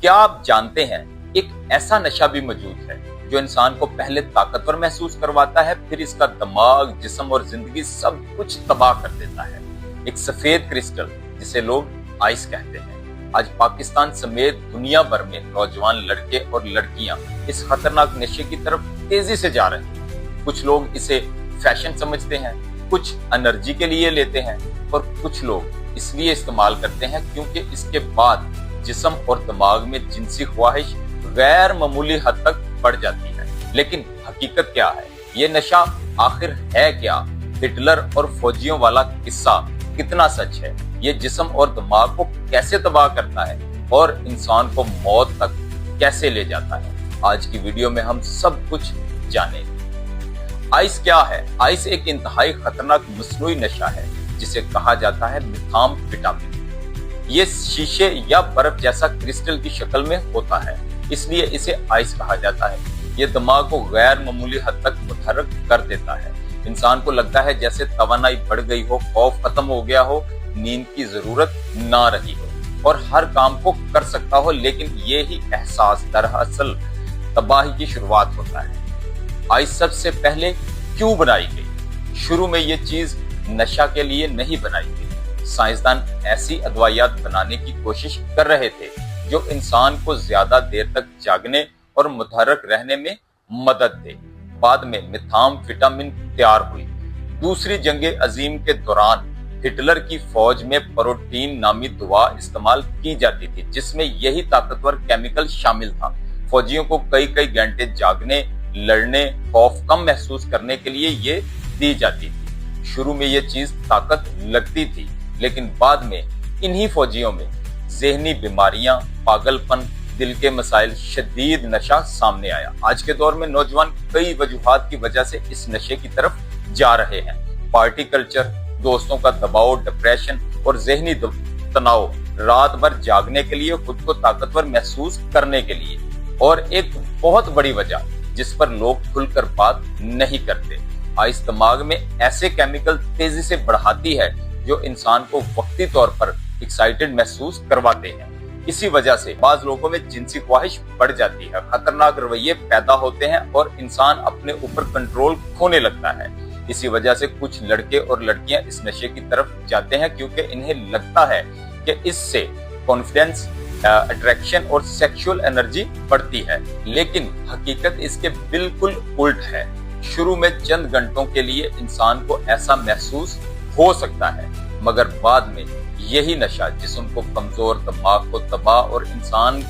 क्या आप जानते हैं एक ऐसा नशा भी मौजूद है जो इंसान को पहले ताकतवर महसूस करवाता है, फिर इसका दिमाग, जिस्म और जिंदगी सब कुछ तबाह कर देता है। एक सफेद क्रिस्टल जिसे लोग आइस कहते हैं। आज पाकिस्तान समेत दुनिया भर में नौजवान लड़के और लड़कियां इस खतरनाक नशे की तरफ तेजी से जा रहे हैं। कुछ लोग इसे फैशन समझते हैं, कुछ एनर्जी के लिए लेते हैं और कुछ लोग इसलिए इस्तेमाल करते हैं क्योंकि इसके बाद जिस्म और दिमाग में जिनसी ख्वाहिश गैर मामूली हद तक बढ़ जाती है। लेकिन हकीकत क्या है? ये नशा आखिर है क्या? हिटलर और फौजियों वाला किस्सा कितना सच है? ये जिस्म और दिमाग को कैसे तबाह करता है और इंसान को मौत तक कैसे ले जाता है? आज की वीडियो में हम सब कुछ जानेंगे। आइस क्या है? आइस एक इंतहाई खतरनाक मसनूई नशा है जिसे कहा जाता है मेथाम्फेटामिन। ये शीशे या बर्फ जैसा क्रिस्टल की शक्ल में होता है, इसलिए इसे आइस कहा जाता है। ये दिमाग को गैर मामूली हद तक मुतहर्रिक कर देता है। इंसान को लगता है जैसे तवानाई बढ़ गई हो, खौफ खत्म हो गया हो, नींद की जरूरत ना रही हो और हर काम को कर सकता हो। लेकिन ये ही एहसास दरअसल तबाही की शुरुआत होता है। आइस सबसे पहले क्यों बनाई गई? शुरू में ये चीज नशा के लिए नहीं बनाई गई। साइंसदान ऐसी अदवायात बनाने की कोशिश कर रहे थे जो इंसान को ज्यादा देर तक जागने और मुतहर्रिक रहने में मदद दे। बाद में मेथाम्फेटामिन तैयार हुई। दूसरी जंगे अजीम के दौरान हिटलर की फौज में प्रोटीन नामी दवा इस्तेमाल की जाती थी जिसमें यही ताकतवर केमिकल शामिल था। फौजियों को कई कई घंटे जागने, लड़ने, खौफ कम महसूस करने के लिए ये दी जाती थी। शुरू में ये चीज ताकत लगती थी, लेकिन बाद में इन्हीं फौजियों में ज़हनी बीमारियां, पागलपन, दिल के मसाइल, शदीद नशा सामने आया। आज के दौर में नौजवान कई वजूहात की वजह से इस नशे की तरफ जा रहे हैं। पार्टी कल्चर, दोस्तों का दबाव, डिप्रेशन और ज़हनी तनाव, रात भर जागने के लिए, खुद को ताकतवर महसूस करने के लिए। और एक बहुत बड़ी वजह जिस पर लोग खुलकर बात नहीं करते, आइस दिमाग में ऐसे केमिकल तेजी से बढ़ाती है जो इंसान को वक्ती तौर पर एक्साइटेड महसूस करवाते हैं। इसी वजह से बाज लोगों में जिनसी ख्वाहिश बढ़ जाती है, खतरनाक रवैये पैदा होते हैं और इंसान अपने ऊपर कंट्रोल खोने लगता है। इसी वजह से कुछ लड़के और लड़कियां इस नशे की तरफ जाते हैं क्योंकि इन्हें लगता है कि इससे कॉन्फिडेंस, अट्रैक्शन और सेक्सुअल एनर्जी बढ़ती है। लेकिन हकीकत इसके बिल्कुल उल्ट है। शुरू में चंद घंटों के लिए इंसान को ऐसा महसूस हो सकता है, मगर बाद में यही नशा जिस्म को कमजोर, दिमाग को तबाह और इंसान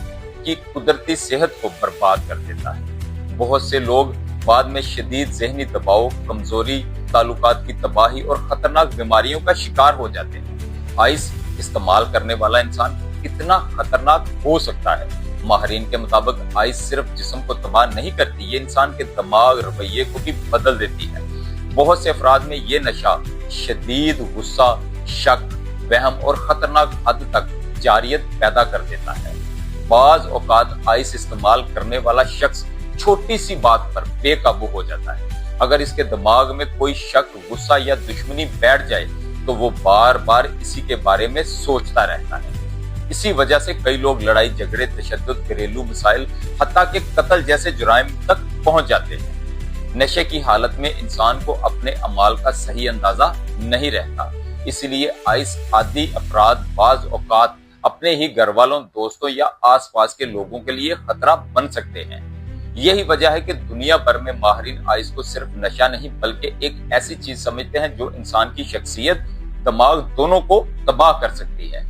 की कुदरती सेहत को बर्बाद कर देता है। बहुत से लोग बाद में शदीद ज़हनी दबाव, कमजोरी, ताल्लुकात की तबाही और खतरनाक बीमारियों का शिकार हो जाते हैं। आइस इस्तेमाल करने वाला इंसान कितना खतरनाक हो सकता है? माहिरीन के मुताबिक आइस सिर्फ जिस्म को तबाह नहीं करती, ये इंसान के दिमाग, रवैये को भी बदल देती है। बहुत से अफराद में ये नशा शदीद गुस्सा, शक, वहम और खतरनाक हद तक जारियत पैदा कर देता है। बाज औकात आइस इस्तेमाल करने वाला शख्स छोटी सी बात पर बेकाबू हो जाता है। अगर इसके दिमाग में कोई शक, गुस्सा या दुश्मनी बैठ जाए तो वो बार बार इसी के बारे में सोचता रहता है। इसी वजह से कई लोग लड़ाई झगड़े, तशद्दुद, घरेलू मसाइल, हत्ता के कत्ल जैसे जुराइम तक पहुंच जाते हैं। नशे की हालत में इंसान को अपने अमाल का सही अंदाजा नहीं रहता, इसलिए आइस आदि अफराद बाज औकात अपने ही घर वालों, दोस्तों या आसपास के लोगों के लिए खतरा बन सकते हैं। यही वजह है कि दुनिया भर में माहिरीन आइस को सिर्फ नशा नहीं बल्कि एक ऐसी चीज समझते हैं जो इंसान की शख्सियत, दिमाग दोनों को तबाह कर सकती है।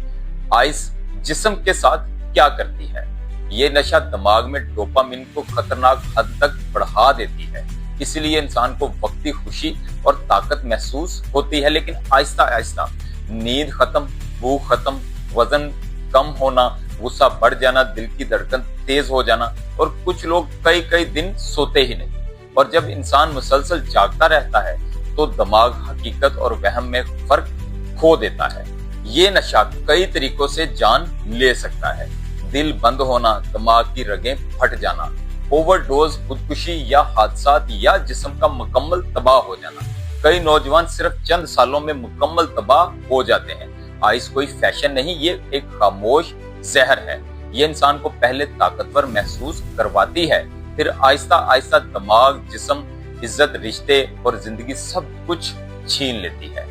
आइस जिस्म के साथ क्या करती है? ये नशा दिमाग में डोपामिन को खतरनाक हद तक बढ़ा देती है, इसलिए इंसान को वक्ती खुशी और ताकत महसूस होती है। लेकिन आहिस्ता आहिस्ता नींद खत्म, भूख खत्म, वजन कम होना, गुस्सा बढ़ जाना, दिल की धड़कन तेज हो जाना और कुछ लोग कई कई दिन सोते ही नहीं। और जब इंसान मुसलसल जागता रहता है तो दिमाग हकीकत और वहम में फर्क खो देता है। ये नशा कई तरीकों से जान ले सकता है। दिल बंद होना, दिमाग की रगें फट जाना, ओवरडोज, खुदकुशी या हादसात या जिस्म का मुकम्मल तबाह हो जाना। कई नौजवान सिर्फ चंद सालों में मुकम्मल तबाह हो जाते हैं। आइस कोई फैशन नहीं, ये एक खामोश जहर है। ये इंसान को पहले ताकतवर महसूस करवाती है, फिर आहिस्ता आहिस्ता दिमाग, जिस्म, इज्जत, रिश्ते और जिंदगी सब कुछ छीन लेती है।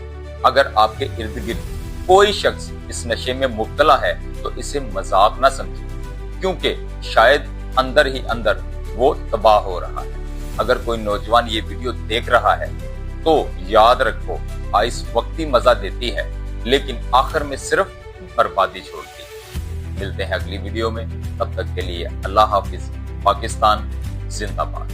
अगर आपके इर्द गिर्द कोई शख्स इस नशे में मुब्तला है तो इसे मजाक ना समझें, क्योंकि शायद अंदर ही अंदर वो तबाह हो रहा है। अगर कोई नौजवान ये वीडियो देख रहा है तो याद रखो, आइस वक्ती मजा देती है लेकिन आखिर में सिर्फ बर्बादी छोड़ती है। मिलते हैं अगली वीडियो में, तब तक के लिए अल्लाह हाफिज। पाकिस्तान जिंदाबाद।